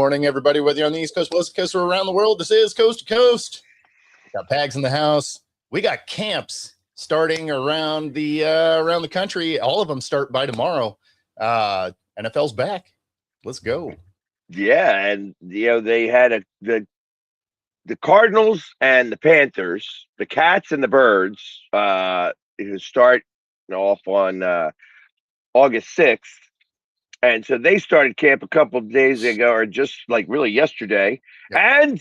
morning, everybody, whether you're on the East Coast, West Coast, or around the world. This is Coast to Coast. Got Pags in the house. We got camps starting around the country. All of them start by tomorrow. NFL's back. Let's go. Yeah, and they had the Cardinals and the Panthers, the Cats and the Birds, who start off on August 6th. And so they started camp a couple of days ago, or just like really yesterday. Yep. And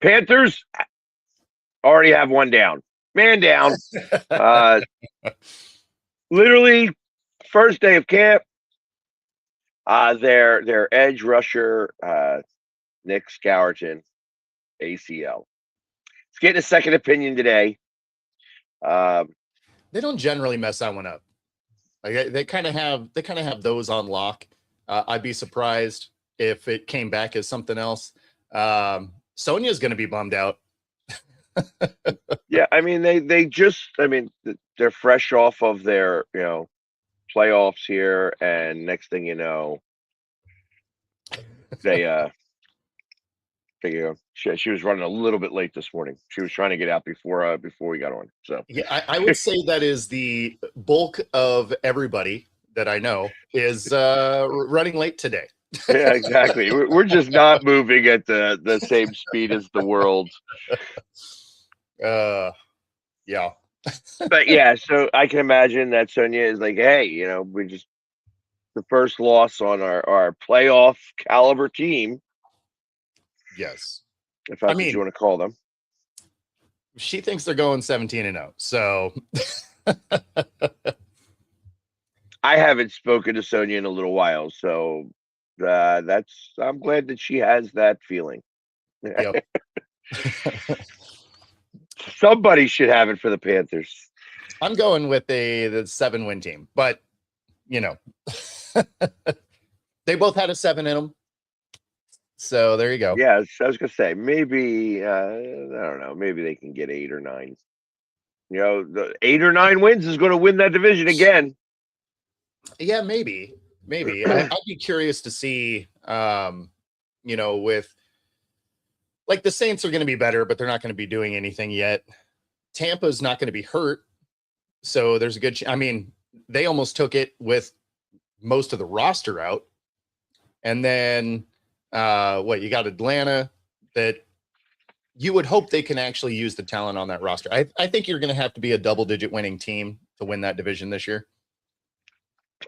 Panthers already have one down. Man down. Literally, first day of camp. Their edge rusher, Nick Scourton, ACL. He's getting a second opinion today. They don't generally mess that one up. Like they kind of have those on lock. I'd be surprised if it came back as something else. Sonia's going to be bummed out. Yeah, I mean they're fresh off of their playoffs here, and next thing you know, she was running a little bit late this morning. She was trying to get out before we got on. So yeah, I would say that is the bulk of everybody that I know is running late today. Yeah, exactly. We're just not moving at the same speed as the world. Yeah. But yeah, so I can imagine that Sonia is like, hey, we just the first loss on our playoff caliber team. Yes. If that's what you want to call them. She thinks they're going 17-0. So I haven't spoken to Sonia in a little while, so I'm glad that she has that feeling. Yep. Somebody should have it for the Panthers. I'm going with the 7-win team, but they both had a 7 in them. So there you go. Yeah, I was gonna say maybe I don't know, maybe they can get 8 or 9. The 8 or 9 wins is going to win that division again. Yeah, maybe. I'd be curious to see. With like the Saints are going to be better, but they're not going to be doing anything yet. Tampa's not going to be hurt, so there's a good. They almost took it with most of the roster out, and then. You got Atlanta that you would hope they can actually use the talent on that roster. I think you're going to have to be a double-digit winning team to win that division this year.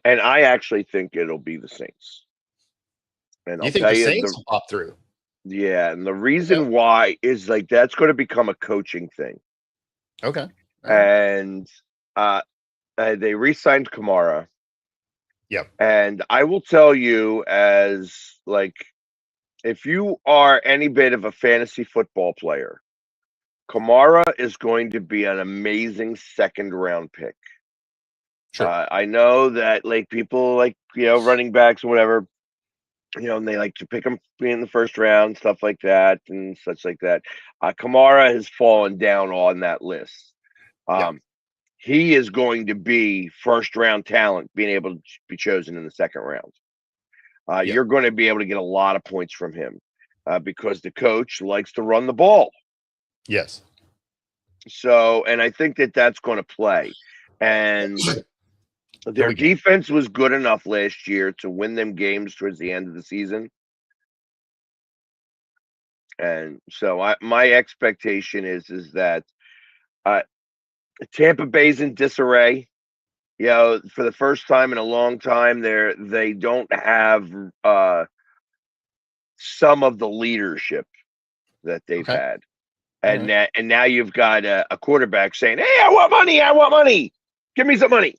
And I actually think it'll be the Saints. And you think the Saints will pop through? Yeah, and the reason why is that's going to become a coaching thing. Okay. And they re-signed Kamara. Yep. And I will tell you, as if you are any bit of a fantasy football player, Kamara is going to be an amazing second-round pick. Sure. I know that people running backs or whatever, and they like to pick them in the first round, stuff like that, and such like that. Kamara has fallen down on that list. He is going to be first-round talent, being able to be chosen in the second round. You're going to be able to get a lot of points from him because the coach likes to run the ball. Yes. So, and I think that's going to play. And their defense was good enough last year to win them games towards the end of the season. And so my expectation is that Tampa Bay's in disarray. For the first time in a long time, they don't have some of the leadership that they've had, and now you've got a quarterback saying, "Hey, I want money, give me some money."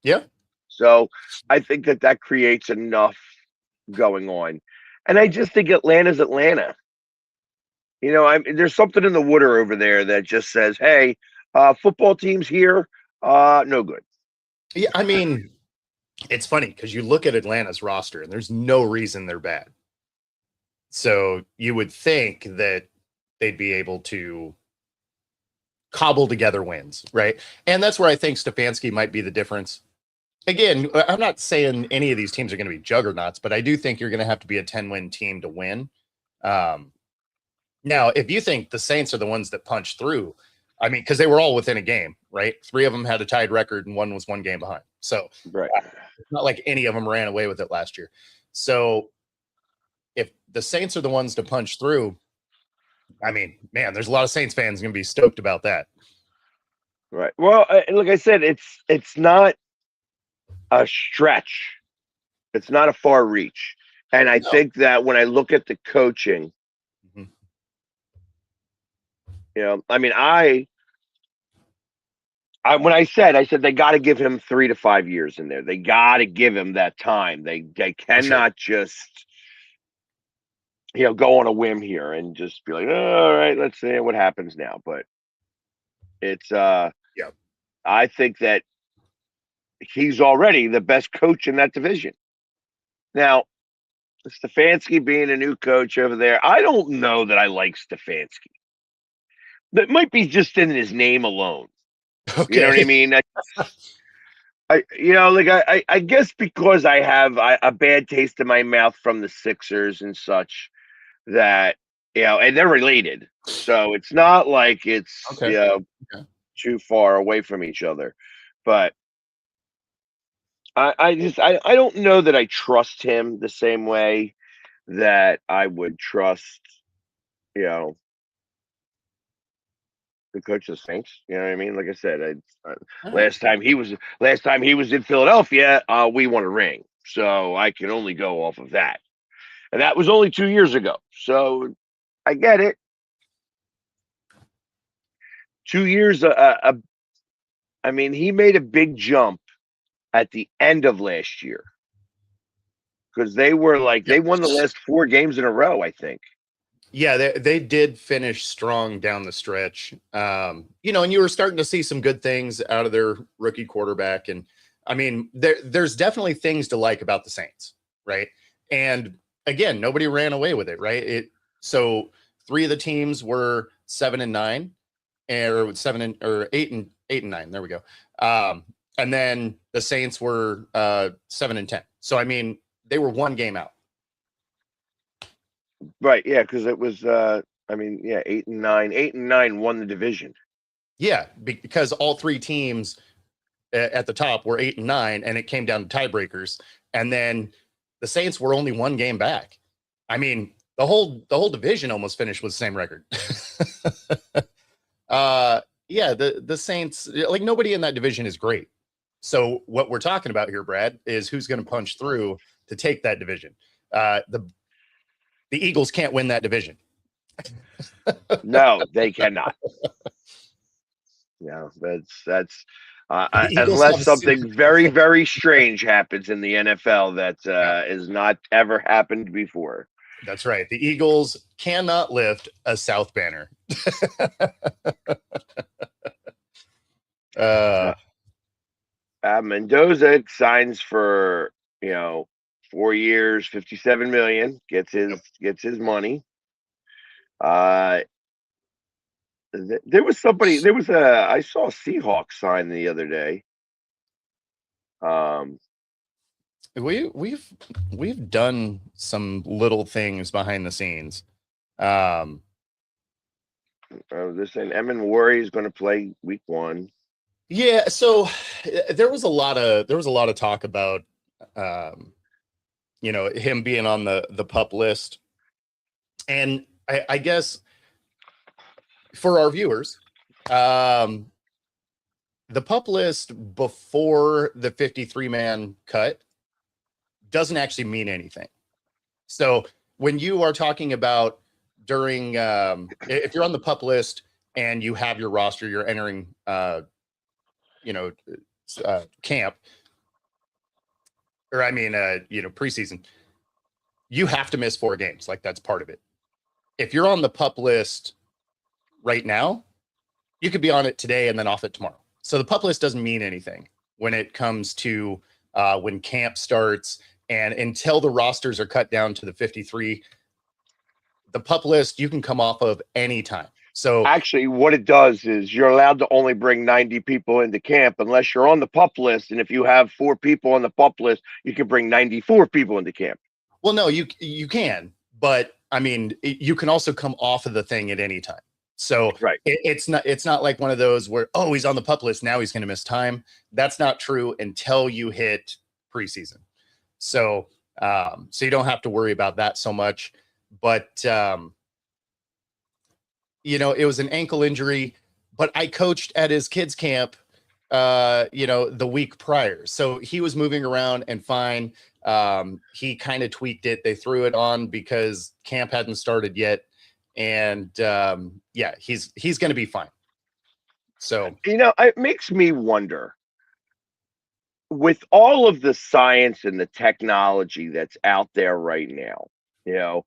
Yeah. So I think that creates enough going on, and I just think Atlanta's Atlanta. There's something in the water over there that just says, "Hey, football teams here." No good. Yeah, it's funny because you look at Atlanta's roster and there's no reason they're bad. So you would think that they'd be able to cobble together wins, right? And that's where I think Stefanski might be the difference again, I'm not saying any of these teams are going to be juggernauts, but I do think you're going to have to be a 10-win team to win. Now, if you think the Saints are the ones that punch through, I mean, because they were all within a game, right? 3 of them had a tied record and 1 was 1 game behind. So Right. It's not like any of them ran away with it last year. So if the Saints are the ones to punch through, I mean, man, there's a lot of Saints fans going to be stoked about that. Right. Well, like I said, it's not a stretch. It's not a far reach. And I think that when I look at the coaching, I mean, when I said they got to give him 3 to 5 years in there. They got to give him that time. They cannot just go on a whim here and just be like, oh, all right, let's see what happens now. But it's I think that he's already the best coach in that division. Now, Stefanski being a new coach over there, I don't know that I like Stefanski. That might be just in his name alone. Okay. You know what I mean? I guess because I have a bad taste in my mouth from the Sixers and such that, and they're related. So it's not like it's, too far away from each other. But I don't know that I trust him the same way that I would trust, the coach of the Saints. You know what I mean? Like I said, last time he was in Philadelphia, we won a ring, so I can only go off of that, and that was only 2 years ago. So I get it. 2 years. I mean, he made a big jump at the end of last year because they were they won the last 4 games in a row, I think. Yeah, they did finish strong down the stretch. And you were starting to see some good things out of their rookie quarterback. And I mean, there's definitely things to like about the Saints, right? And again, nobody ran away with it, right? So 3 of the teams were 7-9, or 8 and 9. There we go. And then the Saints were 7-10. So I mean, they were 1 game out. Right, yeah, because it was 8 and 9. 8 and 9 won the division. Yeah, because all 3 teams at the top were 8 and 9, and it came down to tiebreakers. And then the Saints were only 1 game back. I mean, the whole division almost finished with the same record. The Saints, nobody in that division is great. So what we're talking about here, Brad, is who's going to punch through to take that division. The Eagles can't win that division. No, they cannot. That's unless something very, very strange happens in the NFL that has not ever happened before. That's right. The Eagles cannot lift a South banner. Mendoza signs for 4 years, $57 million. Gets his money. I saw a Seahawks sign the other day. We've done some little things behind the scenes. They're saying Emin Wari is going to play week 1. Yeah, so there was a lot of talk about him being on the PUP list, and I guess for our viewers, the PUP list before the 53-man cut doesn't actually mean anything. So when you are talking about during, if you're on the PUP list and you have your roster, you're entering, camp, or preseason, you have to miss 4 games. That's part of it. If you're on the PUP list right now, you could be on it today and then off it tomorrow. So the PUP list doesn't mean anything when it comes to when camp starts, and until the rosters are cut down to the 53, the PUP list you can come off of anytime. So actually, what it does is you're allowed to only bring 90 people into camp unless you're on the pup list. And if you have 4 people on the pup list, you can bring 94 people into camp. well, no, you can, but I mean, you can also come off of the thing at any time. So Right. it's not like one of those where, oh, he's on the pup list, now he's going to miss time. That's not true until you hit preseason. So so you don't have to worry about that so much. But you know, it was an ankle injury, but I coached at his kids camp you know, the week prior. So he was moving around and fine. He kind of tweaked it. They threw it on because camp hadn't started yet. And yeah, he's going to be fine. So, You know, it makes me wonder, with all of the science and the technology that's out there right now, you know,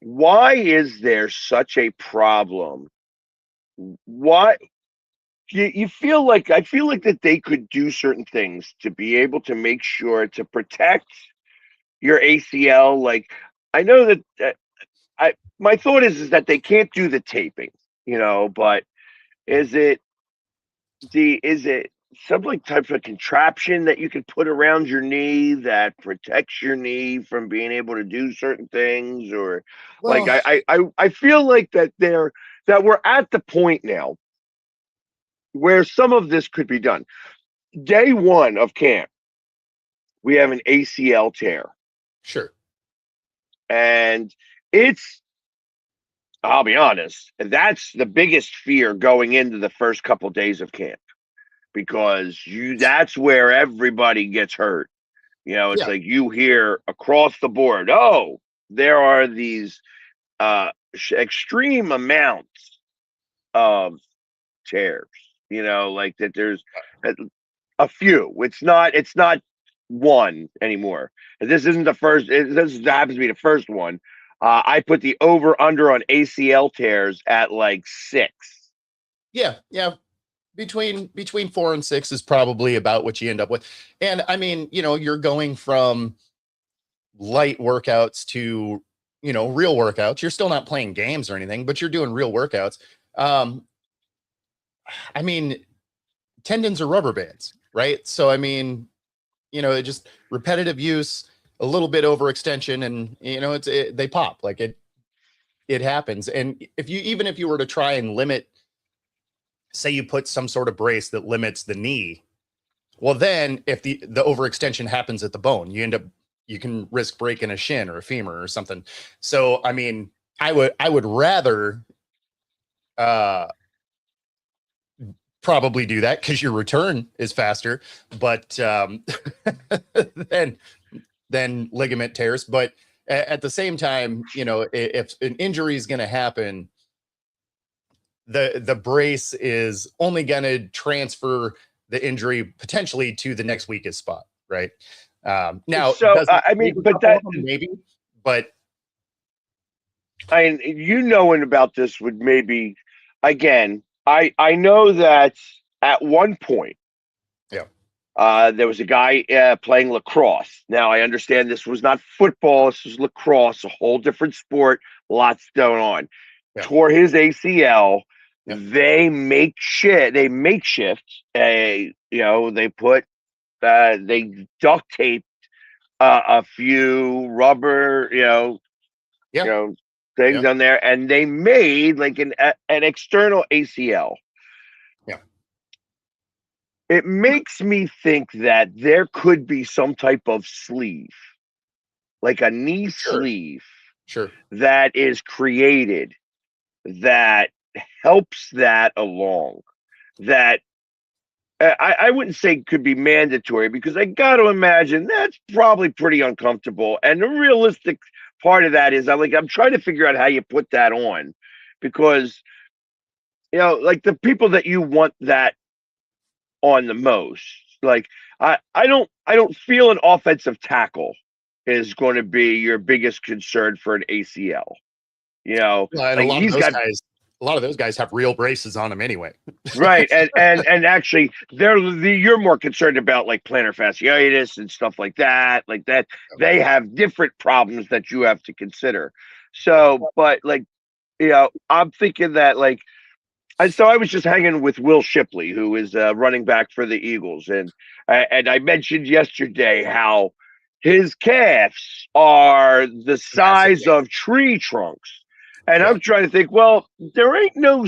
why is there such a problem? Why you feel like, I feel like that they could do certain things to be able to make sure to protect your ACL. Like, I know that I my thought is that they can't do the taping, you know, but is it is it some like type of contraption that you could put around your knee that protects your knee from being able to do certain things? Or like, well, I feel like that we're at the point now where some of this could be done. Day one of camp, we have an ACL tear, sure. and it's, I'll be honest, that's the biggest fear going into the first couple days of camp, because that's where everybody gets hurt. You know, it's Yeah. like you hear across the board, oh, there are these extreme amounts of tears. You know, like that there's a few. It's not one anymore. This isn't the first. This happens to be the first one. I put the over under on ACL tears at like 6. Yeah. Yeah. Between 4 and 6 is probably about what you end up with. And I mean, you know, you're going from light workouts to, you know, real workouts. You're still not playing games or anything, but you're doing real workouts. Um, I mean, tendons are rubber bands, right? So, I mean, you know, it just repetitive use, a little bit overextension, and, you know, they pop. Like it happens. And if you were to try and limit, say you put some sort of brace that limits the knee, well, then if the overextension happens at the bone, you can risk breaking a shin or a femur or something. So, I mean, I would rather uh probably do that because your return is faster, but than ligament tears. But at the same time, you know, if an injury is going to happen, the brace is only going to transfer the injury potentially to the next weakest spot, right? Now, So I mean, but that, maybe, but you knowing about this would maybe, again, I know that at one point, yeah, there was a guy playing lacrosse. Now I understand this was not football; this was lacrosse, a whole different sport. Lots going on. yeah, Tore his ACL. yeah, They makeshift. They put they duct taped a few rubber, yeah, things yeah, on there, and they made like an external ACL. yeah, It makes me think that there could be some type of sleeve, like a knee sure, sleeve, sure, that is created that helps that along. That I wouldn't say could be mandatory, because I got to imagine that's probably pretty uncomfortable. And the realistic part of that is I'm trying to figure out how you put that on, because like the people that you want that on the most, like I don't feel an offensive tackle is going to be your biggest concern for an ACL. well, and Like he's got. a lot of those guys have real braces on them anyway. Right, and actually, you're more concerned about like plantar fasciitis and stuff like that. Like that, they have different problems that you have to consider. So, but like I'm thinking that so I was just hanging with Will Shipley, who is running back for the Eagles, and I mentioned yesterday how his calves are the Massive. size of tree trunks, and Yeah. I'm trying to think. Well, there ain't no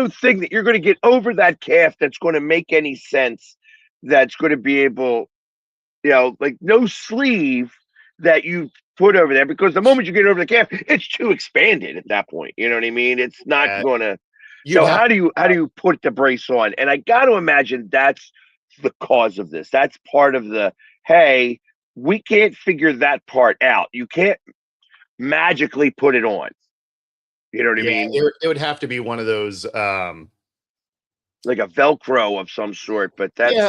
thing that you're going to get over that calf that's going to make any sense. That's going to be able, like no sleeve that you put over there, because the moment you get over the calf, it's too expanded at that point. You know what I mean? It's not Yeah. going to. You'd So have how do you put the brace on? And I got to imagine that's the cause of this. That's part of the, hey, we can't figure that part out. You can't magically put it on. You know what I yeah, mean? it would have to be one of those Like a Velcro of some sort. But yeah,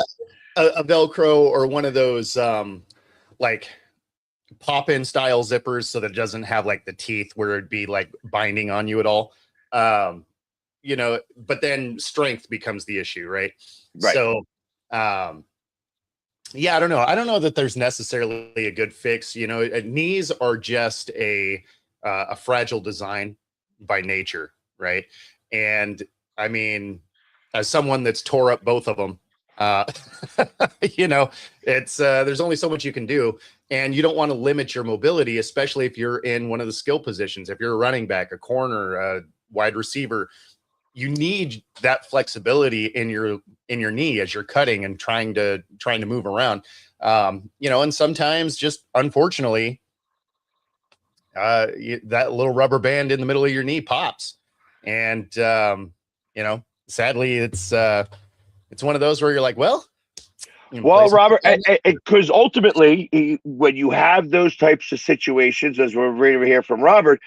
that's a Velcro or one of those like pop-in style zippers so that it doesn't have like the teeth where it'd be like binding on you at all. But then strength becomes the issue, right? right. So yeah, I don't know. I don't know that there's necessarily a good fix. Knees are just a fragile design by nature, right? And I mean, as someone that's tore up both of them, uh, it's there's only so much you can do, and you don't want to limit your mobility, especially if you're in one of the skill positions. If you're a running back, a corner, a wide receiver, you need that flexibility in your knee as you're cutting and trying to move around. And sometimes just unfortunately, that little rubber band in the middle of your knee pops, and sadly, it's one of those where you're like, well, Well, Robert, because ultimately, when you have those types of situations, as we're reading here from Robert,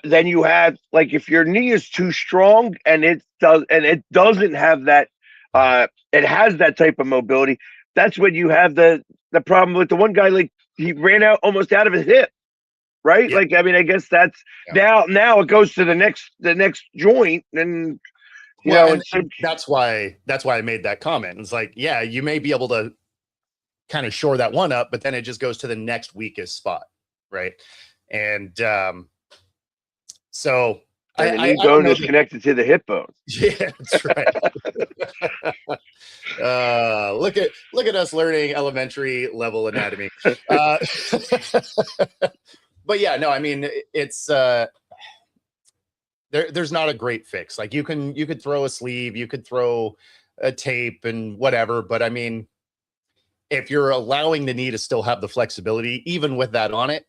then you have, like, if your knee is too strong and it doesn't have that, it has that type of mobility. That's when you have the problem with the one guy. Like, he ran out almost out of his hip, right? Yeah. Like, I mean, I guess that's now it goes to the next joint, and and that's why I made that comment. It's like, yeah, you may be able to kind of shore that one up, but then it just goes to the next weakest spot, right? And so the knee bone is connected to the hip bone. Yeah, that's right. Look at us learning elementary level anatomy. But yeah, no, I mean, it's there's not a great fix. Like, you could throw a sleeve, you could throw a tape and whatever, but I mean, if you're allowing the knee to still have the flexibility, even with that on it,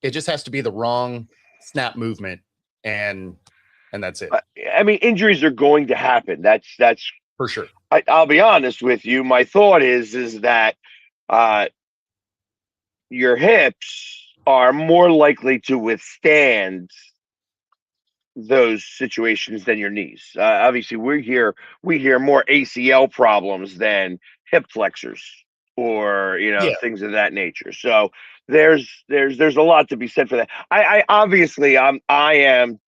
it just has to be the wrong snap movement, and that's it. I mean, injuries are going to happen. That's for sure. I'll be honest with you. My thought is that your hips are more likely to withstand those situations than your knees. Obviously, we hear more ACL problems than hip flexors or things of that nature. So there's a lot to be said for that. I obviously I am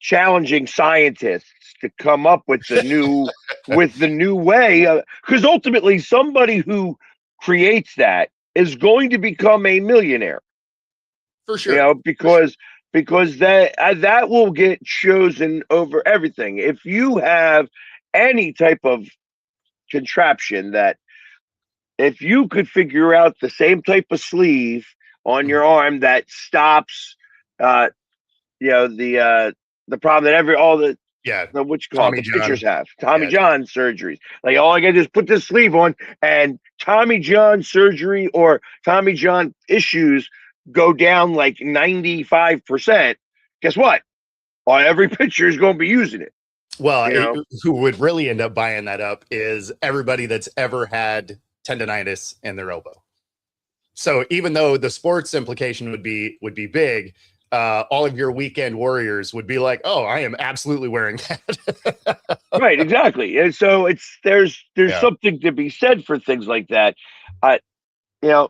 challenging scientists to come up with the new way, because ultimately somebody who creates that is going to become a millionaire. For sure. Because that will get chosen over everything. If you have any type of contraption that, if you could figure out the same type of sleeve on your arm that stops, the problem that what you call it, the pitchers have, Tommy John surgeries. Like, all I got to do is put this sleeve on, and Tommy John surgery or Tommy John issues go down like 95%. Guess what? Every pitcher is going to be using it. Well, who would really end up buying that up is everybody that's ever had tendonitis in their elbow. So even though the sports implication would be big, all of your weekend warriors would be like, "Oh, I am absolutely wearing that." Right, exactly. And so there's something to be said for things like that. And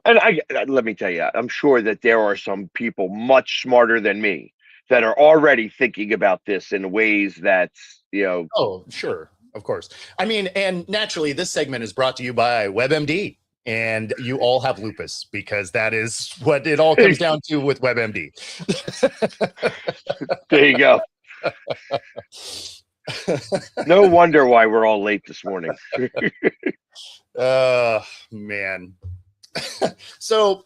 let me tell you, I'm sure that there are some people much smarter than me that are already thinking about this in ways that's, Oh, sure. Of course. I mean, and naturally, this segment is brought to you by WebMD. and you all have lupus, because that is what it all comes down to with WebMD. There you go. No wonder why we're all late this morning. Man. So,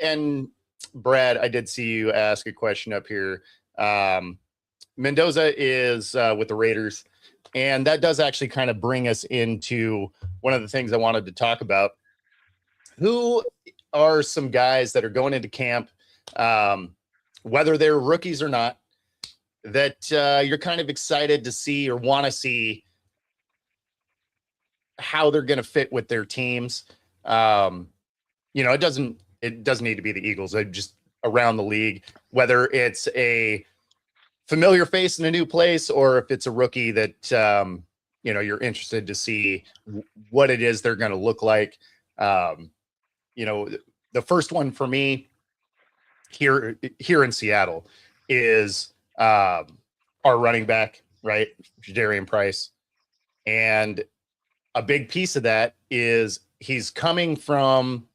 and Brad, I did see you ask a question up here. Mendoza is with the Raiders, and that does actually kind of bring us into one of the things I wanted to talk about. Who are some guys that are going into camp, whether they're rookies or not, that you're kind of excited to see or want to see how they're going to fit with their teams? You know, it doesn't need to be the Eagles. Just around the league, whether it's a familiar face in a new place or if it's a rookie that you know, you're interested to see what it is they're going to look like. You know, the first one for me here in Seattle is our running back, right, Jadarian Price, and a big piece of that is he's coming from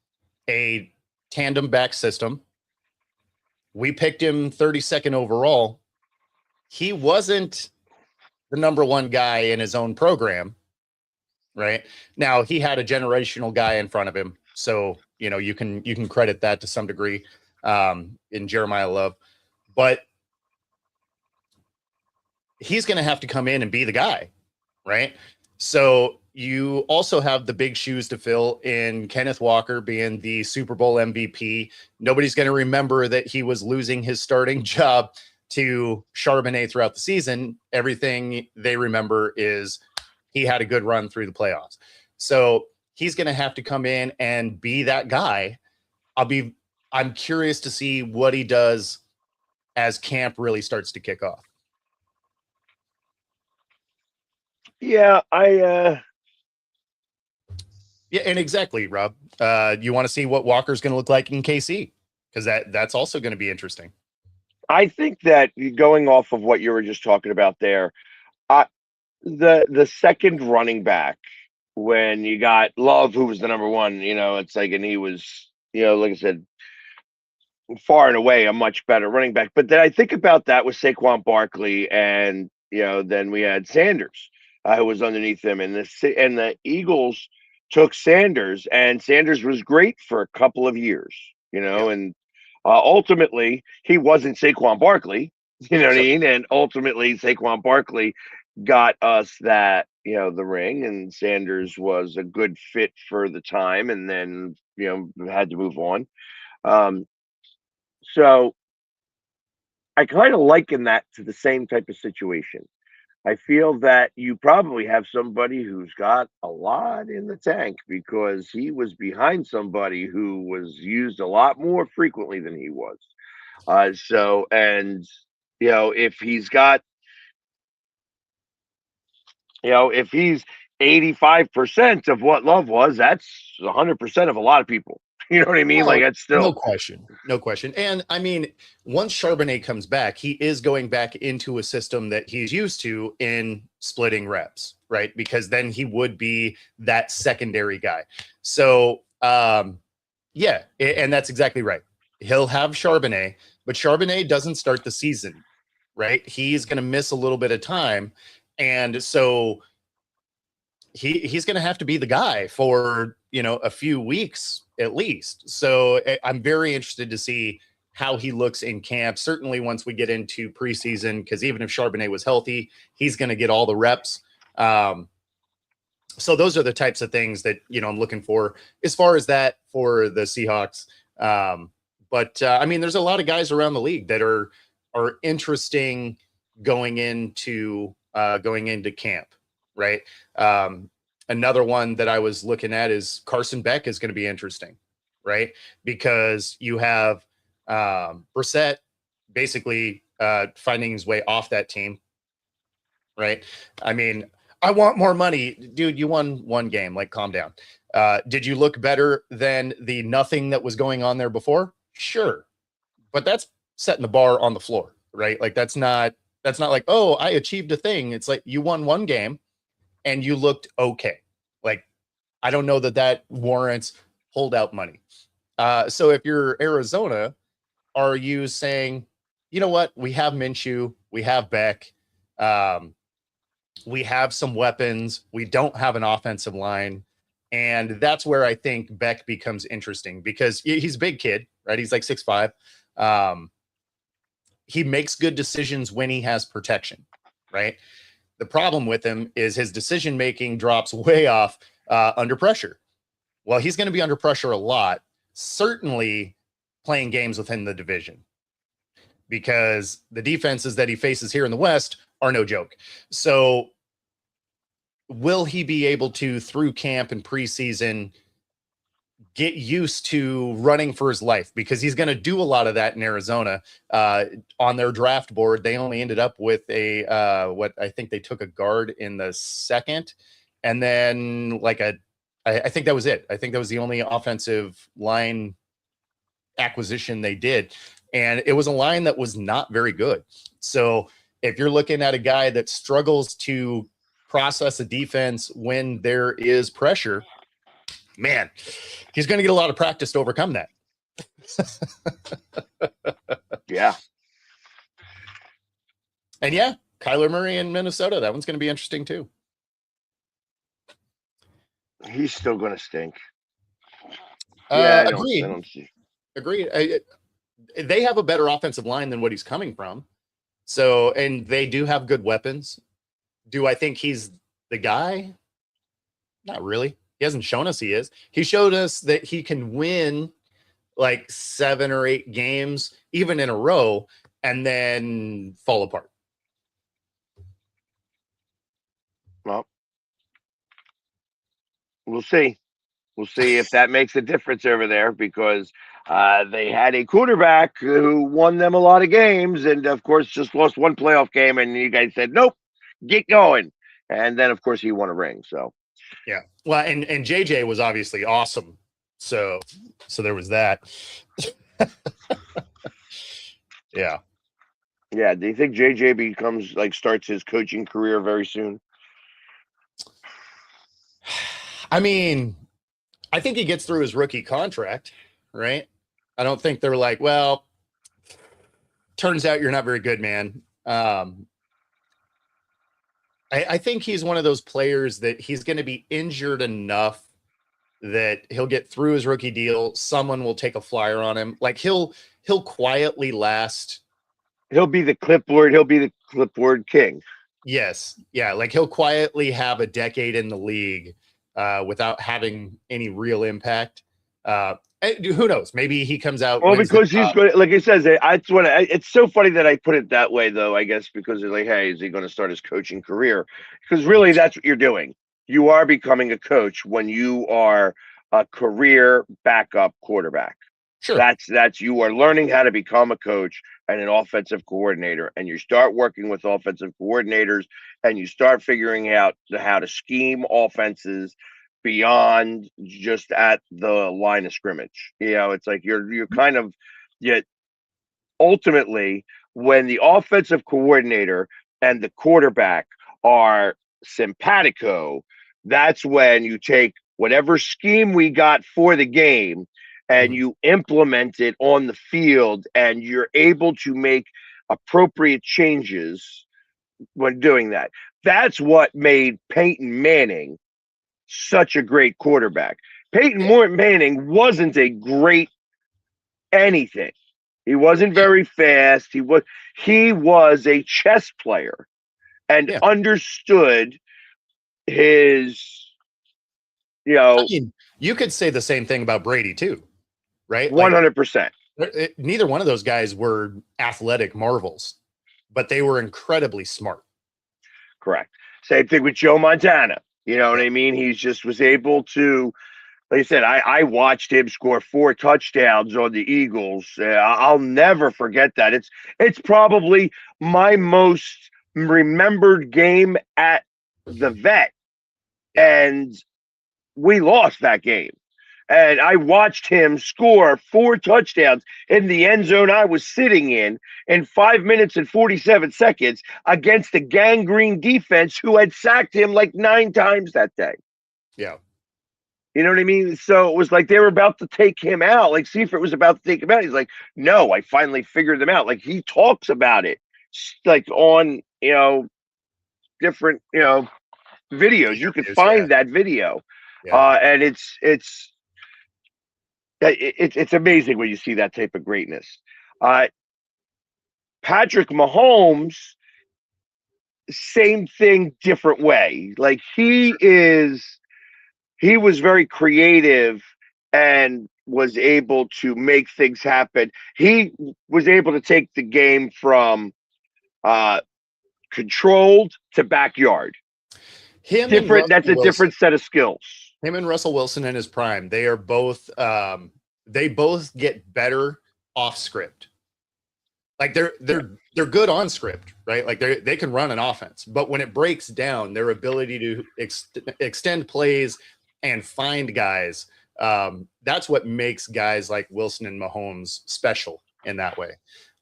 a tandem back system. We picked him 32nd overall. He wasn't the number one guy in his own program, right? Now he had a generational guy in front of him, so you know, you can credit that to some degree in Jeremiah Love, but he's going to have to come in and be the guy, right? So you also have the big shoes to fill in Kenneth Walker being the Super Bowl MVP. Nobody's going to remember that he was losing his starting job to Charbonnet throughout the season. Everything they remember is he had a good run through the playoffs. So he's going to have to come in and be that guy. I'm curious to see what he does as camp really starts to kick off. Yeah, Yeah, and exactly, Rob. You want to see what Walker's going to look like in KC, because that's also going to be interesting. I think that going off of what you were just talking about there, the second running back, when you got Love, who was the number one, you know, it's like, and he was, you know, like I said, far and away a much better running back. But then I think about that with Saquon Barkley, and you know, then we had Sanders, who was underneath him, and the Eagles took Sanders, and Sanders was great for a couple of years, you know, and ultimately he wasn't Saquon Barkley, you know what I mean, and ultimately Saquon Barkley got us that, you know, the ring, and Sanders was a good fit for the time, and then, you know, had to move on. So I kind of liken that to the same type of situation. I feel that you probably have somebody who's got a lot in the tank because he was behind somebody who was used a lot more frequently than he was. And you know, if he's got, you know, if he's 85% of what Love was, that's 100% of a lot of people. You know what I mean? Well, like, that's still no question. And I mean, once Charbonnet comes back, he is going back into a system that he's used to in splitting reps, right? Because then he would be that secondary guy. So, yeah, and that's exactly right. He'll have Charbonnet, but Charbonnet doesn't start the season, right? He's going to miss a little bit of time. And so he's going to have to be the guy for, you know, a few weeks at least. So I'm very interested to see how he looks in camp. Certainly once we get into preseason, because even if Charbonnet was healthy, he's going to get all the reps. So those are the types of things that, you know, I'm looking for as far as that for the Seahawks. But I mean, there's a lot of guys around the league that are interesting going into camp. Right. Another one that I was looking at is Carson Beck is going to be interesting, right? Because you have Brissett basically finding his way off that team, right? I mean, I want more money. Dude, you won one game. Like, calm down. Did you look better than the nothing that was going on there before? Sure. But that's setting the bar on the floor, right? Like, that's not like, oh, I achieved a thing. It's like you won one game and you looked okay. Like, I don't know that that warrants holdout money. So if you're Arizona, are you saying, you know what? We have Minshew, we have Beck, we have some weapons, we don't have an offensive line. And that's where I think Beck becomes interesting because he's a big kid, right? He's like 6'5". He makes good decisions when he has protection, right? The problem with him is his decision making drops way off under pressure. Well, he's going to be under pressure a lot, certainly playing games within the division, because the defenses that he faces here in the West are no joke. So will he be able to, through camp and preseason, get used to running for his life? Because he's going to do a lot of that in Arizona. On their draft board, they only ended up with what I think they took a guard in the second, and then I think that was it. I think that was the only offensive line acquisition they did. And it was a line that was not very good. So if you're looking at a guy that struggles to process a defense when there is pressure, man, he's going to get a lot of practice to overcome that. Yeah. And yeah, Kyler Murray in Minnesota, that one's going to be interesting too. He's still going to stink. Agreed. Agreed. They have a better offensive line than what he's coming from. So, and they do have good weapons. Do I think he's the guy? Not really. He hasn't shown us he is. He showed us that he can win like 7 or 8 games, even in a row, and then fall apart. Well, we'll see. We'll see if that makes a difference over there, because they had a quarterback who won them a lot of games, and of course just lost one playoff game, and you guys said, nope, get going. And then of course he won a ring. So yeah. Well, and JJ was obviously awesome. So there was that. Yeah. Yeah. Do you think JJ starts his coaching career very soon? I mean, I think he gets through his rookie contract, right? I don't think they're like, well, turns out you're not very good, man. I think he's one of those players that he's going to be injured enough that he'll get through his rookie deal. Someone will take a flyer on him. Like he'll quietly last. He'll be the clipboard. He'll be the clipboard king. Yes. Yeah. Like he'll quietly have a decade in the league without having any real impact. Who knows? Maybe he comes out. Well, because he's good. Like it says, it's so funny that I put it that way, though, I guess, because they're like, hey, is he going to start his coaching career? Because really, that's what you're doing. You are becoming a coach when you are a career backup quarterback. Sure. That's you are learning how to become a coach and an offensive coordinator, and you start working with offensive coordinators, and you start figuring out how to scheme offenses beyond just at the line of scrimmage. It's like you're kind of, yet ultimately when the offensive coordinator and the quarterback are simpatico, that's when you take whatever scheme we got for the game and you implement it on the field, and you're able to make appropriate changes when doing that. That's what made Peyton Manning such a great quarterback. Peyton Manning wasn't a great anything. He wasn't very fast. He was a chess player and understood his, I mean, you could say the same thing about Brady too, right? 100%. Neither one of those guys were athletic marvels, but they were incredibly smart. Correct. Same thing with Joe Montana. You know what I mean? He just was able to, like I said, I watched him score 4 touchdowns on the Eagles. I'll never forget that. It's probably my most remembered game at the Vet. And we lost that game. And I watched him score 4 touchdowns in the end zone I was sitting in 5 minutes and 47 seconds against the gangrene defense who had sacked him like 9 times that day. Yeah. You know what I mean? So it was like they were about to take him out. Like Seifert was about to take him out. He's like, no, I finally figured them out. Like he talks about it, like on different videos. You can find that video, and it's amazing when you see that type of greatness. Patrick Mahomes, same thing, different way. Like he was very creative and was able to make things happen. He was able to take the game from controlled to backyard. That's a different set of skills. Him and Russell Wilson in his prime, they are both they both get better off script. Like they're good on script, right? Like they can run an offense, but when it breaks down, their ability to extend plays and find guys, that's what makes guys like Wilson and Mahomes special in that way.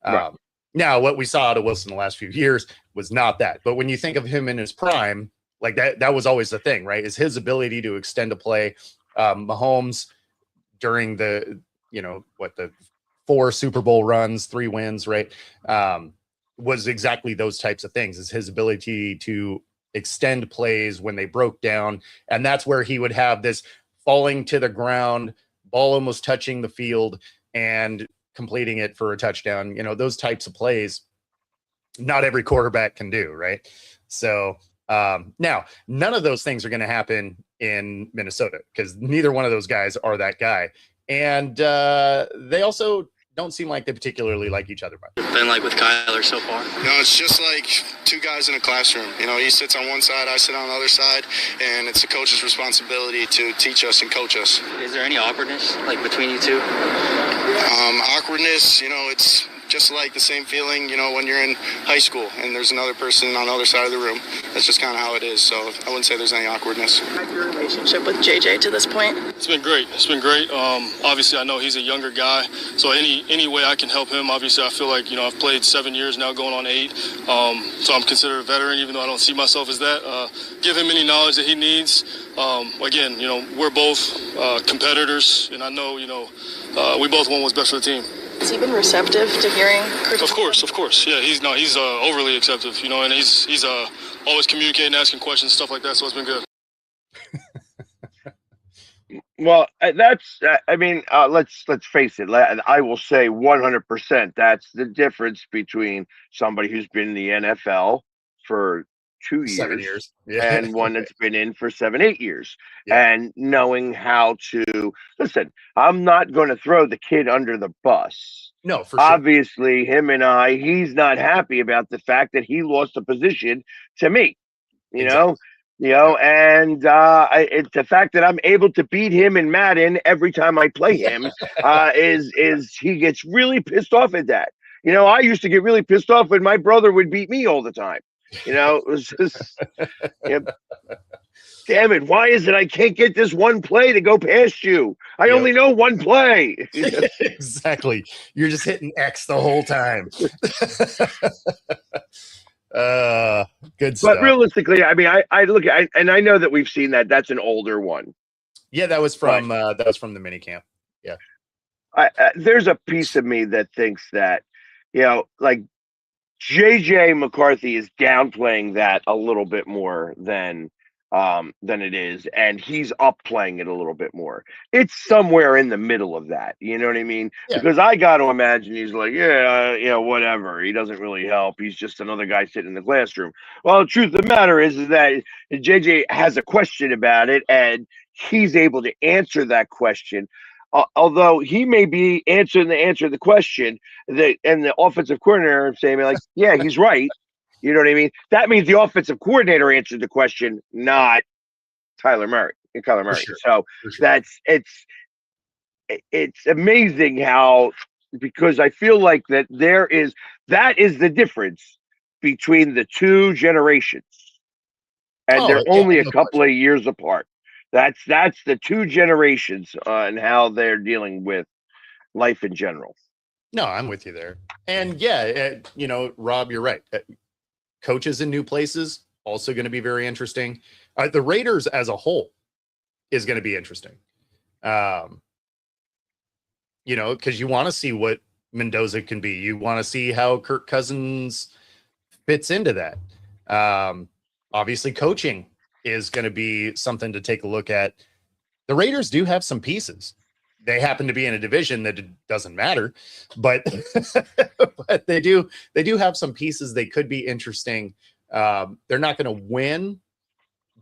Right. Now, what we saw out of Wilson the last few years was not that. But when you think of him in his prime, like that was always the thing, right? Is his ability to extend a play. Mahomes during the, the 4 Super Bowl runs, 3 wins, right? Was exactly those types of things, is his ability to extend plays when they broke down. And that's where he would have this falling to the ground, ball almost touching the field and completing it for a touchdown. Those types of plays, not every quarterback can do, right? So now none of those things are going to happen in Minnesota because neither one of those guys are that guy. And they also don't seem like they particularly like each other much. Been like with Kyler so far? It's just like 2 guys in a classroom. He sits on one side, I sit on the other side, and it's the coach's responsibility to teach us and coach us. Is there any awkwardness like between you two? Awkwardness, it's just like the same feeling, when you're in high school and there's another person on the other side of the room. That's just kind of how it is. So I wouldn't say there's any awkwardness. How's your relationship with JJ to this point? It's been great. Obviously, I know he's a younger guy, so any way I can help him. Obviously, I feel like I've played 7 years now, going on 8. So I'm considered a veteran, even though I don't see myself as that. Give him any knowledge that he needs. Again, we're both competitors, and I know we both want what's best for the team. Has he been receptive to hearing criticism? Of course. Yeah, he's overly receptive, and he's always communicating, asking questions, stuff like that. So it's been good. Well, let's face it. I will say 100%. That's the difference between somebody who's been in the NFL for 2 years, 7 years, and one that's been in for 7, 8 years, and knowing how to listen. I'm not going to throw the kid under the bus. No, for sure. Obviously, he's not happy about the fact that he lost a position to me. And it's the fact that I'm able to beat him in Madden every time I play him is he gets really pissed off at that. I used to get really pissed off when my brother would beat me all the time. It was just, damn it, why is it I can't get this one play to go past you? I only know one play. Exactly. You're just hitting X the whole time. Good stuff. But realistically, I look at, and I know that we've seen that. That's an older one. Yeah, that was from the mini camp. Yeah. There's a piece of me that thinks that, like JJ McCarthy is downplaying that a little bit more than it is, and he's upplaying it a little bit more. It's somewhere in the middle of that. You know what I mean? Yeah. Because I got to imagine he's like, whatever. He doesn't really help. He's just another guy sitting in the classroom. Well, the truth of the matter is that JJ has a question about it, and he's able to answer that question. Although he may be answering the question, and the offensive coordinator saying like, yeah, he's right. You know what I mean? That means the offensive coordinator answered the question, not Kyler Murray. Sure. So it's amazing how, because I feel like that is the difference between the 2 generations, and they're only a couple of years apart. That's the 2 generations and how they're dealing with life in general. No, I'm with you there. And Rob, you're right. Coaches in new places also going to be very interesting. The Raiders as a whole, is going to be interesting. Because you want to see what Mendoza can be. You want to see how Kirk Cousins fits into that. Obviously, coaching is going to be something to take a look at. The Raiders do have some pieces. They happen to be in a division that doesn't matter, but but they do have some pieces. They could be interesting. They're not going to win,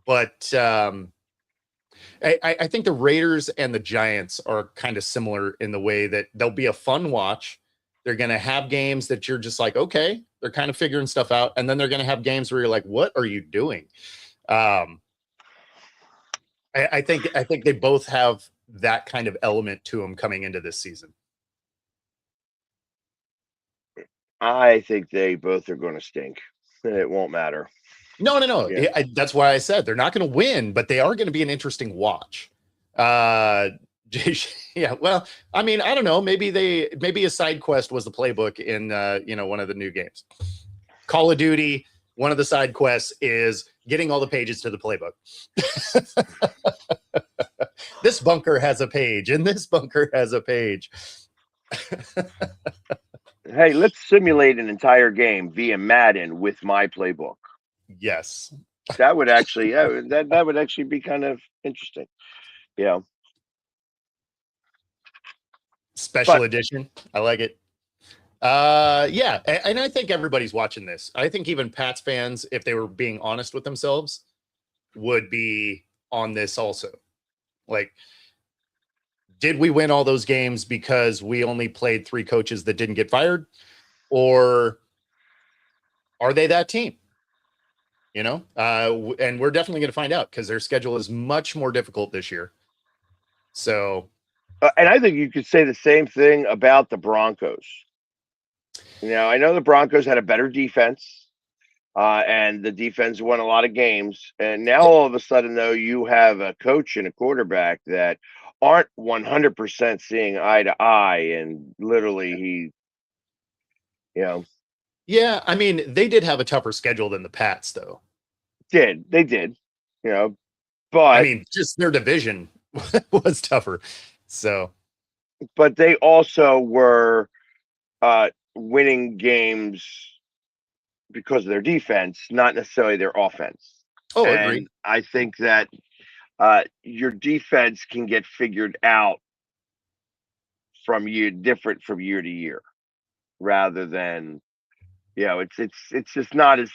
but I think the Raiders and the Giants are kind of similar in the way that they'll be a fun watch. They're going to have games that you're just like, okay, they're kind of figuring stuff out. And then they're going to have games where you're like, what are you doing? I think they both have that kind of element to them coming into this season. I think they both are going to stink. It won't matter. No. Yeah. That's why I said they're not going to win, but they are going to be an interesting watch. Yeah, well, I mean, I don't know. Maybe a side quest was the playbook in one of the new games. Call of Duty, one of the side quests is getting all the pages to the playbook. This bunker has a page, and this bunker has a page. Hey, let's simulate an entire game via Madden with my playbook. Yes. That would actually that would actually be kind of interesting. Yeah. Special edition. I like it. Yeah, and I think everybody's watching this. I think even Pats fans, if they were being honest with themselves, would be on this also. Like, did we win all those games because we only played 3 coaches that didn't get fired? Or are they that team? And we're definitely going to find out because their schedule is much more difficult this year. So, and I think you could say the same thing about the Broncos. I know the Broncos had a better defense, and the defense won a lot of games. And now all of a sudden, though, you have a coach and a quarterback that aren't 100% seeing eye to eye, and literally yeah, I mean, they did have a tougher schedule than the Pats, though. They did, but I mean, just their division was tougher. So, but they also were winning games because of their defense, not necessarily their offense. Oh, and agreed. I think that your defense can get figured out from year to year, rather than it's just not as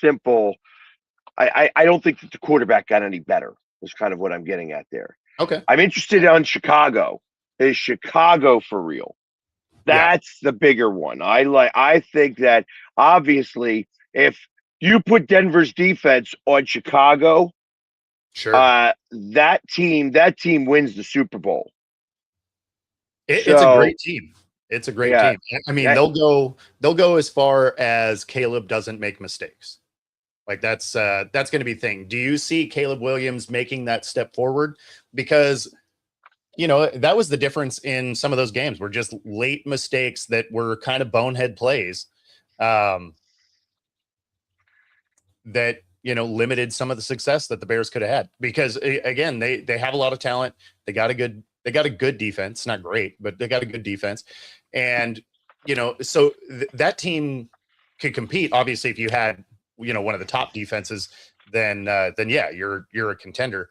simple. I don't think that the quarterback got any better. Is kind of what I'm getting at there. Okay. I'm interested on Chicago. Is Chicago for real? That's the bigger one. I think that obviously if you put Denver's defense on Chicago, sure, that team wins the Super Bowl. It's a great team. It's a great team. I mean, they'll go as far as Caleb doesn't make mistakes. Like that's going to be the thing. Do you see Caleb Williams making that step forward? Because that was the difference in some of those games were just late mistakes that were kind of bonehead plays that, limited some of the success that the Bears could have had. Because again, they have a lot of talent. They got a good defense, not great, but they got a good defense. And, so that team could compete. Obviously, if you had, one of the top defenses, then yeah, you're a contender.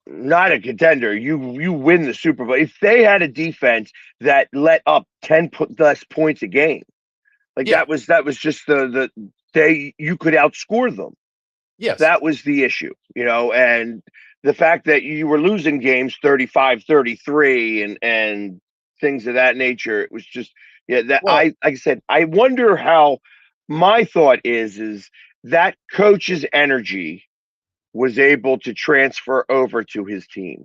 Not a contender. You win the Super Bowl. If they had a defense that let up 10 less points a game, that was just you could outscore them. Yes. That was the issue, and the fact that you were losing games 35-33 and things of that nature. It was just, like I said, I wonder how. My thought is that coach's energy was able to transfer over to his team.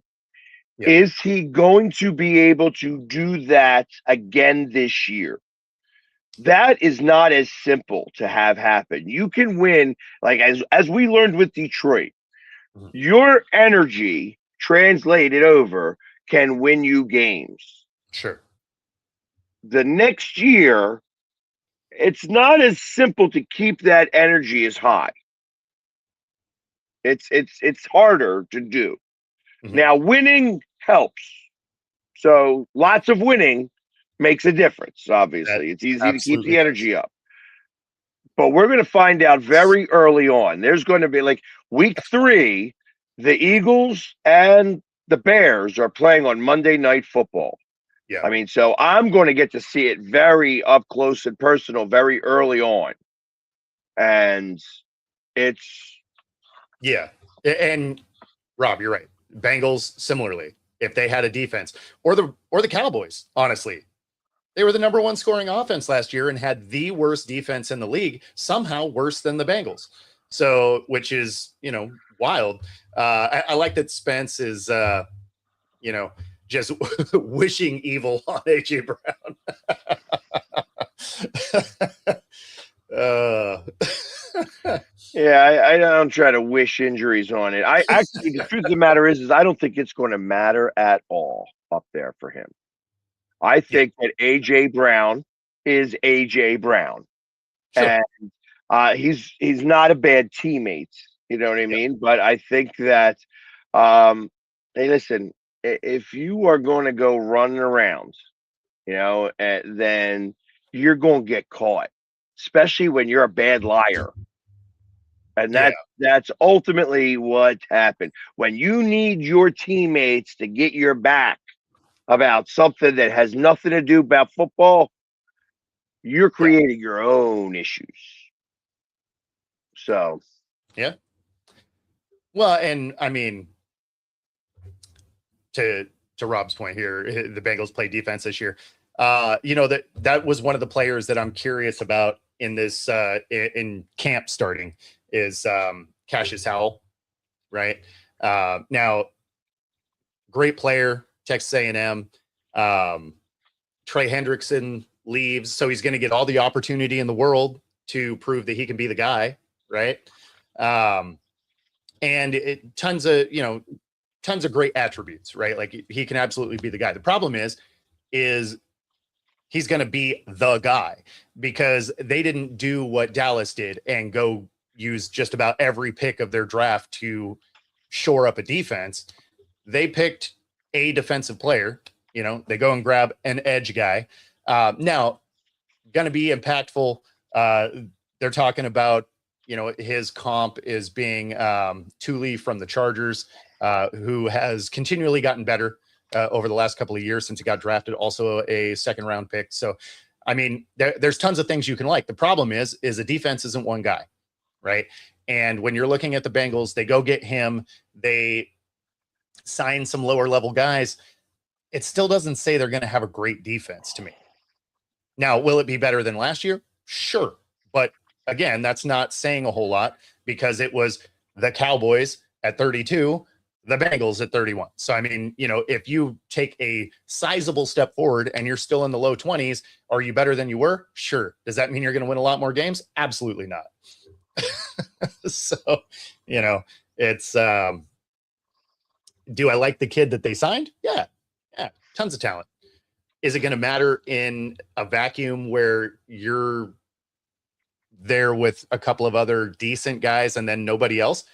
Yeah. Is he going to be able to do that again this year? That is not as simple to have happen. You can win, like as we learned with Detroit, your energy translated over can win you games. Sure. The next year, it's not as simple to keep that energy as high. It's harder to do. Mhm. Now, winning helps. So lots of winning makes a difference, obviously. It's easy to keep absolutely the does. energy up. But we're going to find out very early on. There's going to be like week 3, the Eagles and the Bears are playing on Monday Night Football. Yeah. I mean, so I'm going to get to see it very up close and personal very early on. And it's Yeah. And Rob, you're right. Bengals similarly. If they had a defense, or the Cowboys, honestly. They were the number 1 scoring offense last year and had the worst defense in the league, somehow worse than the Bengals. So, which is, wild. I like that Spence is, just wishing evil on AJ Brown. Yeah, I don't try to wish injuries on it. I actually, the truth of the matter is I don't think it's going to matter at all up there for him. I think that AJ Brown is AJ Brown, Sure. and he's not a bad teammate. You know what I mean? But I think that, hey, listen, if you are going to go running around, then you're going to get caught, especially when you're a bad liar. And Yeah. that's ultimately what happened. When you need your teammates to get your back about something that has nothing to do about football, you're creating your own issues. So, Yeah. Well, and I mean, to Rob's point here, the Bengals play defense this year. That was one of the players that I'm curious about in this in camp starting is Cassius Howell, right? Now, great player, Texas A&M. Trey Hendrickson leaves, so he's going to get all the opportunity in the world to prove that he can be the guy, right? And tons of great attributes, right? Like he can absolutely be the guy. The problem is he's going to be the guy because they didn't do what Dallas did and go use just about every pick of their draft to shore up a defense. They picked a defensive player. They go and grab an edge guy. Now, going to be impactful. They're talking about, his comp is being Thule from the Chargers, who has continually gotten better over the last couple of years since he got drafted, also a 2nd-round pick. So, I mean, there's tons of things you can like. The problem is a defense isn't one guy, right? And when you're looking at the Bengals, they go get him. They sign some lower-level guys. It still doesn't say they're going to have a great defense to me. Now, will it be better than last year? Sure. But again, that's not saying a whole lot because it was the Cowboys at 32, the Bengals at 31. So, I mean, if you take a sizable step forward and you're still in the low 20s, are you better than you were? Sure. Does that mean you're going to win a lot more games? Absolutely not. So, it's, do I like the kid that they signed? Yeah. Tons of talent. Is it going to matter in a vacuum where you're there with a couple of other decent guys and then nobody else?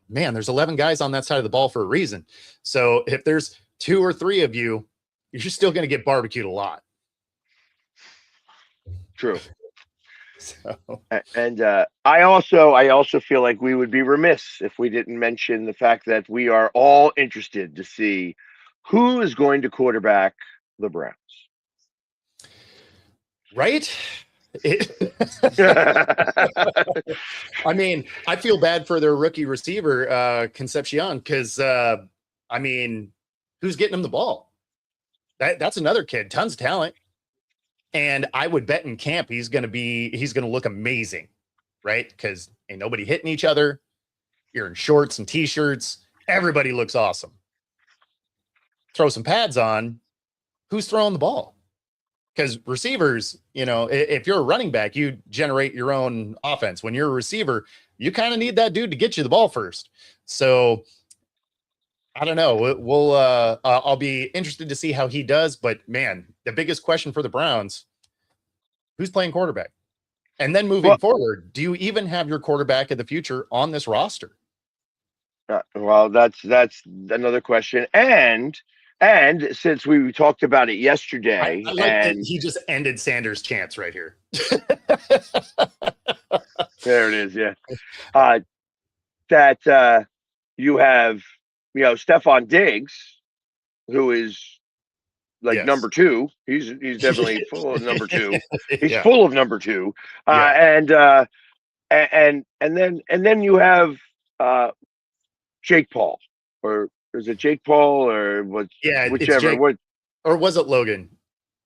Man, there's 11 guys on that side of the ball for a reason. So if there's 2 or 3 of you, you're still going to get barbecued a lot. true. So, And I also feel like we would be remiss if we didn't mention the fact that we are all interested to see who is going to quarterback the Browns. right? I mean, I feel bad for their rookie receiver, Concepcion, because, I mean, who's getting him the ball? That's another kid, tons of talent. And I would bet in camp he's going to look amazing, right? Because ain't nobody hitting each other. You're in shorts and T-shirts. Everybody looks awesome. Throw some pads on. Who's throwing the ball? Because receivers, if you're a running back, you generate your own offense. When you're a receiver, you kind of need that dude to get you the ball first. So I don't know. I'll be interested to see how he does. But man, the biggest question for the Browns, who's playing quarterback? And then moving forward, do you even have your quarterback of the future on this roster? Well, that's another question. And since we talked about it yesterday, I like that and he just ended Sanders' chance right here. there it is, yeah. That you have, Stephon Diggs, who is like Yes. number two. He's definitely full of number two. He's Yeah. full of number two. Yeah. And then you have Jake Paul, or is it Jake Paul, or what? Yeah, it's Whichever. Jake, What? or was it Logan?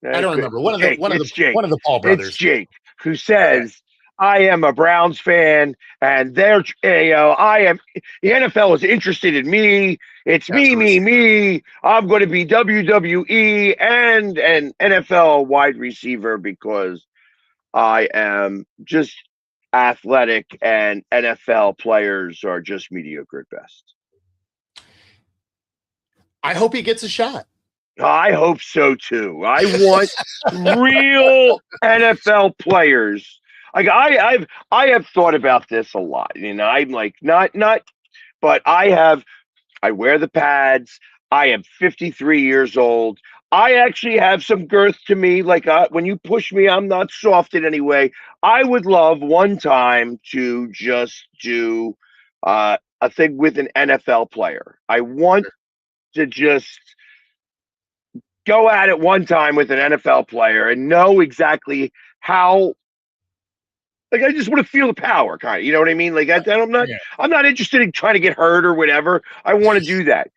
I don't remember. One of the Jake. one of the It's Jake. one of the Paul It's brothers. Jake who Okay. says, "I am a Browns fan, and I am. The NFL is interested in me. It's That's me, a me, receiver. me. I'm going to be WWE and an NFL wide receiver because I am just athletic, and NFL players are just mediocre at best." I hope he gets a shot. I hope so too. I want real NFL players. Like I have thought about this a lot. I'm like not, but I wear the pads. I am 53 years old. I actually have some girth to me. Like when you push me, I'm not soft in any way. I would love one time to just do a thing with an NFL player. I want to just go at it one time with an NFL player and know exactly how. Like I just want to feel the power, kind of. You know what I mean? Like Yeah. I'm not interested in trying to get hurt or whatever. I want to do that.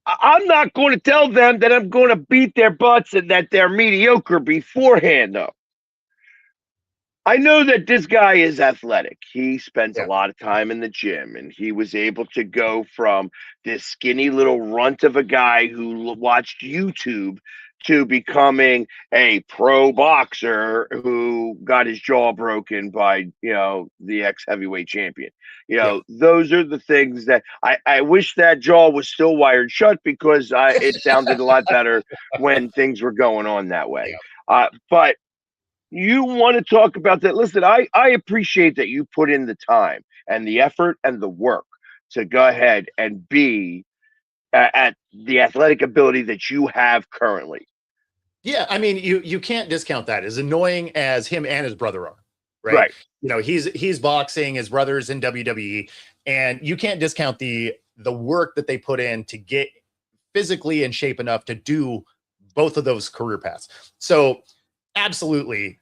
I'm not going to tell them that I'm going to beat their butts and that they're mediocre beforehand, though. I know that this guy is athletic. He spends a Yeah. lot of time in the gym, and he was able to go from this skinny little runt of a guy who watched YouTube to becoming a pro boxer who got his jaw broken by, the ex-heavyweight champion. Yeah. Those are the things that I wish that jaw was still wired shut, because it sounded a lot better when things were going on that way. But you want to talk about that? Listen, I appreciate that you put in the time and the effort and the work to go ahead and be at the athletic ability that you have currently. Yeah, I mean, you can't discount that. As annoying as him and his brother are, Right. He's boxing, his brother's in WWE, and you can't discount the work that they put in to get physically in shape enough to do both of those career paths. So absolutely,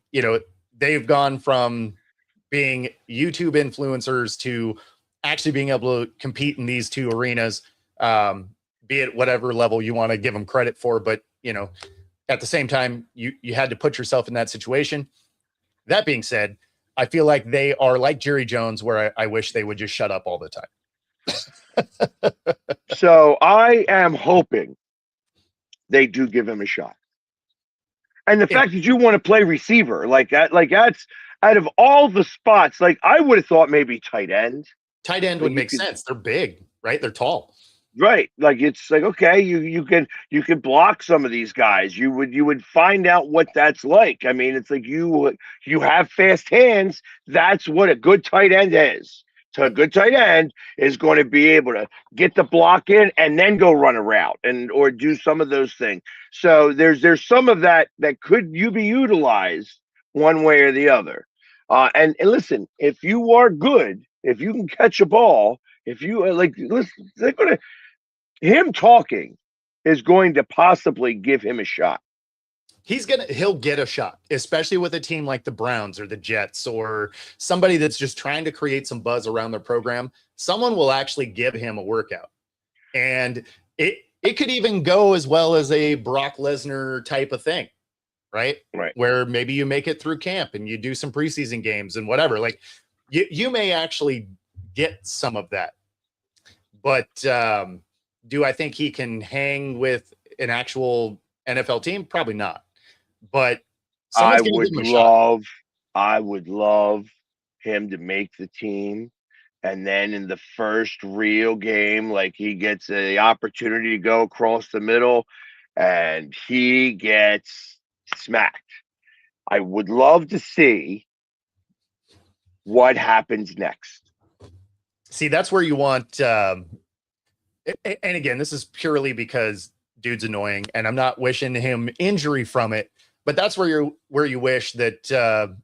they've gone from being YouTube influencers to actually being able to compete in these two arenas, be it whatever level you want to give them credit for. But, at the same time, you had to put yourself in that situation. That being said, I feel like they are like Jerry Jones, where I wish they would just shut up all the time. So I am hoping they do give him a shot. And the fact that you want to play receiver that's out of all the spots, like I would have thought maybe tight end. Tight end would make sense. They're big, right? They're tall. Right. Like it's like, okay, you can block some of these guys. You would find out what that's like. I mean, it's like you have fast hands. That's what a good tight end is. So a good tight end is going to be able to get the block in and then go run a route or do some of those things. So there's some of that could be utilized one way or the other. And listen, if you are good, if you can catch a ball, if you listen, they're going to. Him talking is going to possibly give him a shot. He'll get a shot, especially with a team like the Browns or the Jets or somebody that's just trying to create some buzz around their program. Someone will actually give him a workout. And it could even go as well as a Brock Lesnar type of thing, right? Right. Where maybe you make it through camp and you do some preseason games and whatever. Like you may actually get some of that. But do I think he can hang with an actual NFL team? Probably not. But I would love him to make the team. And then in the first real game, like he gets the opportunity to go across the middle and he gets smacked. I would love to see what happens next. See, that's where you want. And again, this is purely because dude's annoying, and I'm not wishing him injury from it. But that's where you wish that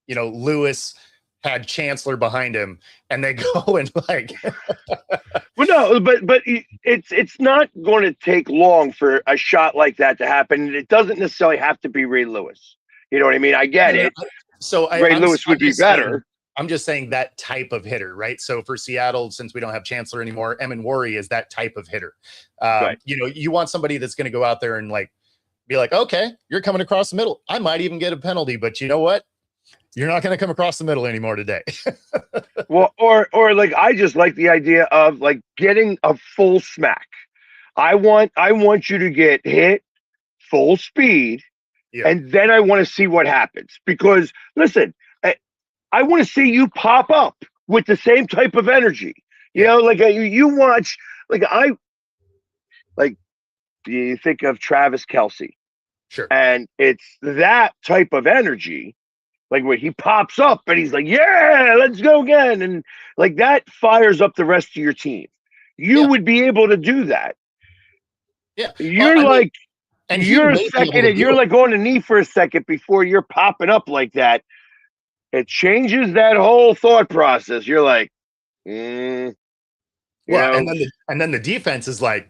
Lewis had Chancellor behind him, and they go and like. Well, no, but it's not going to take long for a shot like that to happen. It doesn't necessarily have to be Ray Lewis. You know what I mean? I get it. So Ray Lewis would be better. I'm just saying that type of hitter, right? So for Seattle, since we don't have Chancellor anymore, Emin Worry is that type of hitter. Right. You want somebody that's going to go out there and like be like, okay, you're coming across the middle. I might even get a penalty, but you know what? You're not going to come across the middle anymore today. Well, or like I just like the idea of like getting a full smack. I want you to get hit full speed, and then I want to see what happens. Because listen, I want to see you pop up with the same type of energy. You know, like you watch, you think of Travis Kelce. Sure. And it's that type of energy, like where he pops up and he's like, yeah, let's go again. And like that fires up the rest of your team. You would be able to do that. Yeah. You're you're a second and you're like on a knee for a second before you're popping up like that. It changes that whole thought process. You're like, and then the defense is like,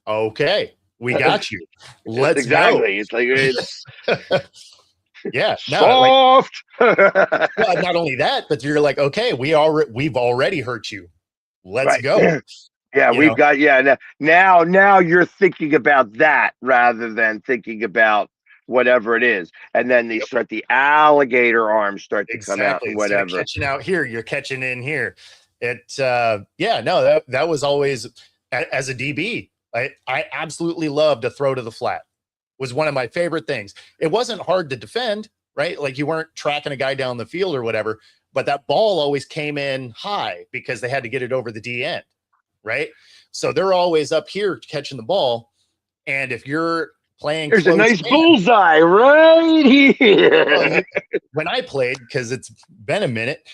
okay, we got you. Let's go. It's like it's soft. Well, not only that, but you're like, okay, we've already hurt you. Let's go. Yeah, we've got now you're thinking about that rather than thinking about whatever it is, and then they start the alligator arms start to come out and whatever. Instead of catching out here, you're catching in here. That was always, as a DB, I absolutely loved to throw to the flat. Was one of my favorite things. It wasn't hard to defend, right? Like you weren't tracking a guy down the field or whatever, but that ball always came in high because they had to get it over the D end, right? So they're always up here catching the ball, and if you're playing, there's a nice bullseye right here. Well, when I played, because it's been a minute,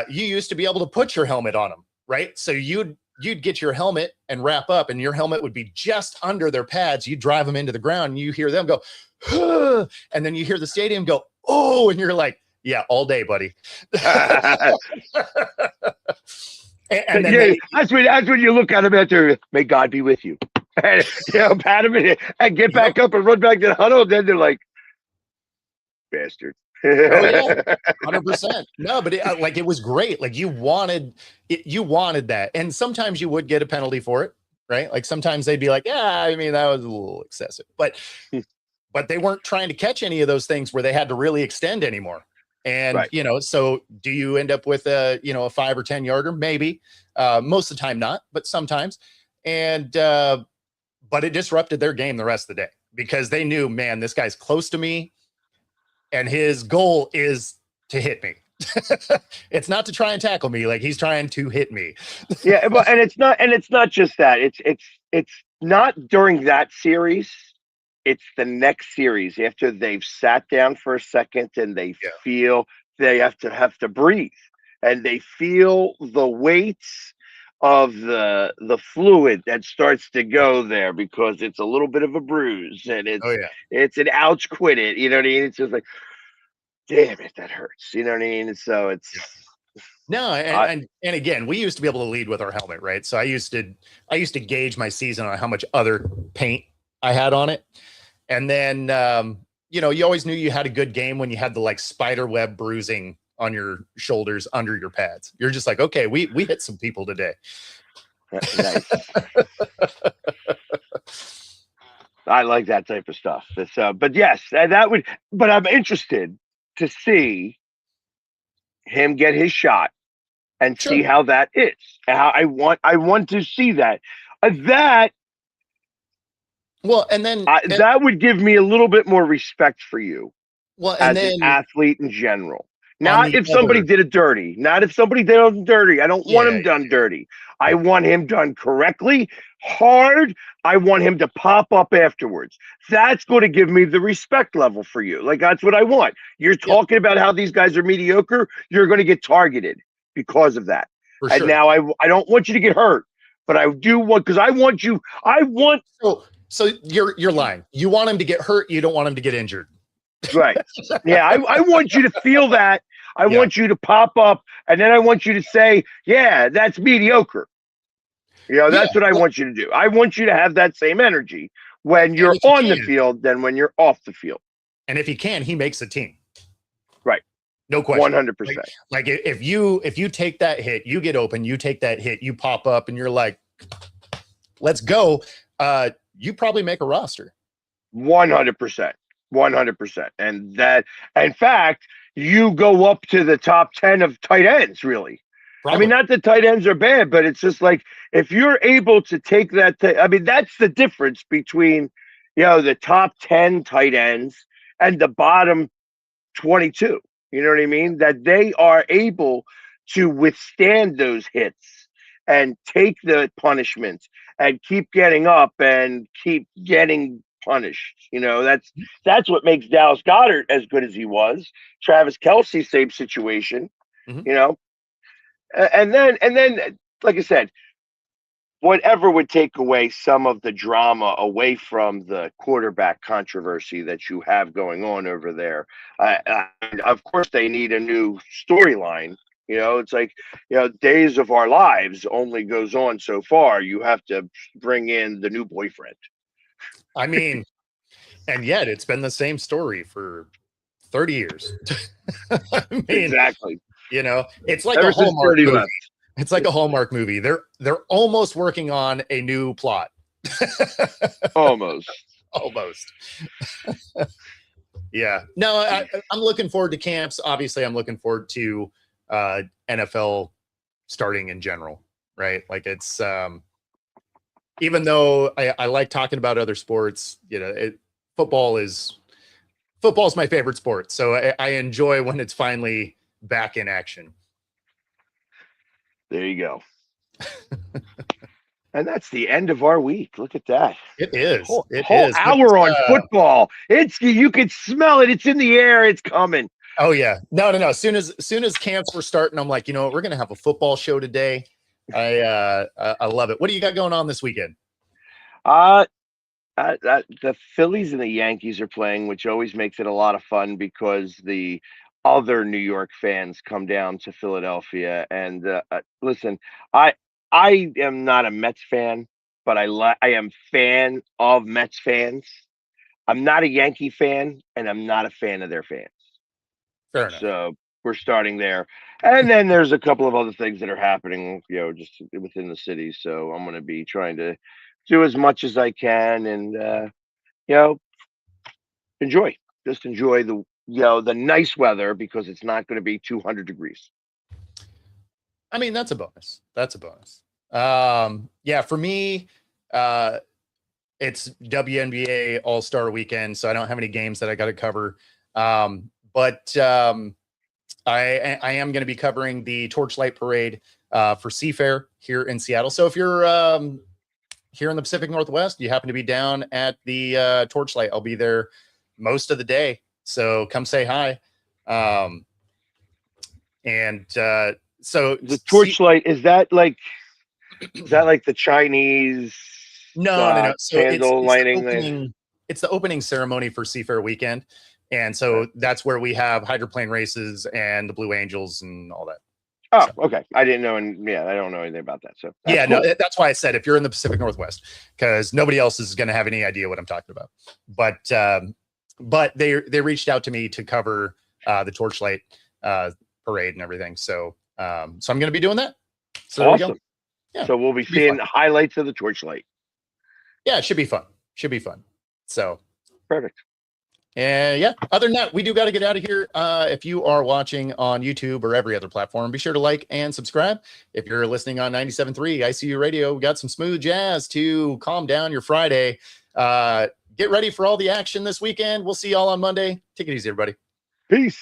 you used to be able to put your helmet on them, right? So you'd get your helmet and wrap up, and your helmet would be just under their pads. You drive them into the ground, and you hear them go, huh, and then you hear the stadium go, oh, and you're like, yeah, all day, buddy. and then that's when you look at them after, may God be with you. And pat him and get back up and run back to the huddle. And then they're like, bastard. Oh, yeah, 100%. No, but it was great. Like you wanted that, and sometimes you would get a penalty for it, right? Like sometimes they'd be like, yeah, I mean that was a little excessive, but they weren't trying to catch any of those things where they had to really extend anymore. And so do you end up with a 5 or 10 yarder? Maybe. Most of the time not, but sometimes. And but it disrupted their game the rest of the day because they knew, man, this guy's close to me and his goal is to hit me. It's not to try and tackle me. Like he's trying to hit me. Yeah. And it's not just that. It's not during that series. It's the next series after they've sat down for a second and they feel they have to breathe and they feel the weights of the fluid that starts to go there because it's a little bit of a bruise and it's an ouch, quit it. You know what I mean? It's just like, damn it, that hurts. You know what I mean? So it's no, and again, we used to be able to lead with our helmet, right? So I used to gauge my season on how much other paint I had on it, and then you always knew you had a good game when you had the like spider web bruising on your shoulders under your pads. You're just like, okay, we hit some people today. Nice. I like that type of stuff. But yes, but I'm interested to see him get his shot and see how that is. How I want to see that. Well, and then that would give me a little bit more respect for you. Well, as an athlete in general. Not if somebody did it dirty. Not if somebody did it dirty. I don't want him done dirty. I want him done correctly, hard. I want him to pop up afterwards. That's going to give me the respect level for you. Like, that's what I want. You're talking about how these guys are mediocre. You're going to get targeted because of that. For And sure. now I don't want you to get hurt, but I do want, because I want So you're lying. You want him to get hurt. You don't want him to get injured. right. Yeah, I want you to feel that. I Yeah. want you to pop up, and then I want you to say, yeah, that's mediocre. That's what I want you to do. I want you to have that same energy when you're on the field than when you're off the field. And if he can, he makes a team. Right. No question. 100%. Like if you take that hit, you get open, you take that hit, you pop up, and you're like, let's go. You probably make a roster. 100%. 100%. And that, in fact, you go up to the top 10 of tight ends, really. Probably. I mean, not that tight ends are bad, but it's just like, if you're able to take that, I mean, that's the difference between, the top 10 tight ends and the bottom 22. You know what I mean? That they are able to withstand those hits and take the punishment and keep getting up and keep getting punished. That's what makes Dallas Goedert as good as he was. Travis Kelce, same situation. Mhm. And then, like I said, whatever would take away some of the drama away from the quarterback controversy that you have going on over there. Of course, they need a new storyline. It's like, Days of Our Lives only goes on so far. You have to bring in the new boyfriend. I mean, and yet it's been the same story for 30 years. I mean, Exactly. It's like Ever a since Hallmark 30 movie. left. It's like a Hallmark movie. They're almost working on a new plot. Almost. Yeah. No, I'm looking forward to camps. Obviously, I'm looking forward to NFL starting in general, right? Like it's even though I like talking about other sports, football's my favorite sport. So I enjoy when it's finally back in action. There you go. And that's the end of our week. Look at that. It is. Whole It hour on football. You can smell it. It's in the air. It's coming. Oh yeah. No. As soon as camps were starting, I'm like, we're gonna have a football show today. I love it. What do you got going on this weekend? The Phillies and the Yankees are playing, which always makes it a lot of fun because the other New York fans come down to Philadelphia. And listen, I am not a Mets fan, but I am fan of Mets fans. I'm not a Yankee fan, and I'm not a fan of their fans. Fair enough. So we're starting there. And then there's a couple of other things that are happening, just within the city. So I'm going to be trying to do as much as I can and, enjoy the nice weather because it's not going to be 200 degrees. I mean, that's a bonus. Yeah, for me, it's WNBA All-Star Weekend, so I don't have any games that I got to cover. But I am going to be covering the Torchlight Parade for Seafair here in Seattle. So if you're here in the Pacific Northwest, you happen to be down at the Torchlight, I'll be there most of the day. So come say hi. So the Torchlight, is that like the Chinese no. So candle lighting? It's the opening ceremony for Seafair Weekend. And so that's where we have hydroplane races and the Blue Angels and all that. Oh, okay. I didn't know. And I don't know anything about that. So yeah, cool. No, that's why I said if you're in the Pacific Northwest, because nobody else is going to have any idea what I'm talking about. But they reached out to me to cover the Torchlight parade and everything. So I'm going to be doing that. So awesome. There we go. Yeah, so we'll be seeing highlights of the Torchlight. Yeah, it should be fun. So perfect. And yeah, other than that, we do got to get out of here. If you are watching on YouTube or every other platform, be sure to like and subscribe. If you're listening on 97.3 ICU Radio, we got some smooth jazz to calm down your Friday. Get ready for all the action this weekend. We'll see y'all on Monday. Take it easy, everybody. Peace.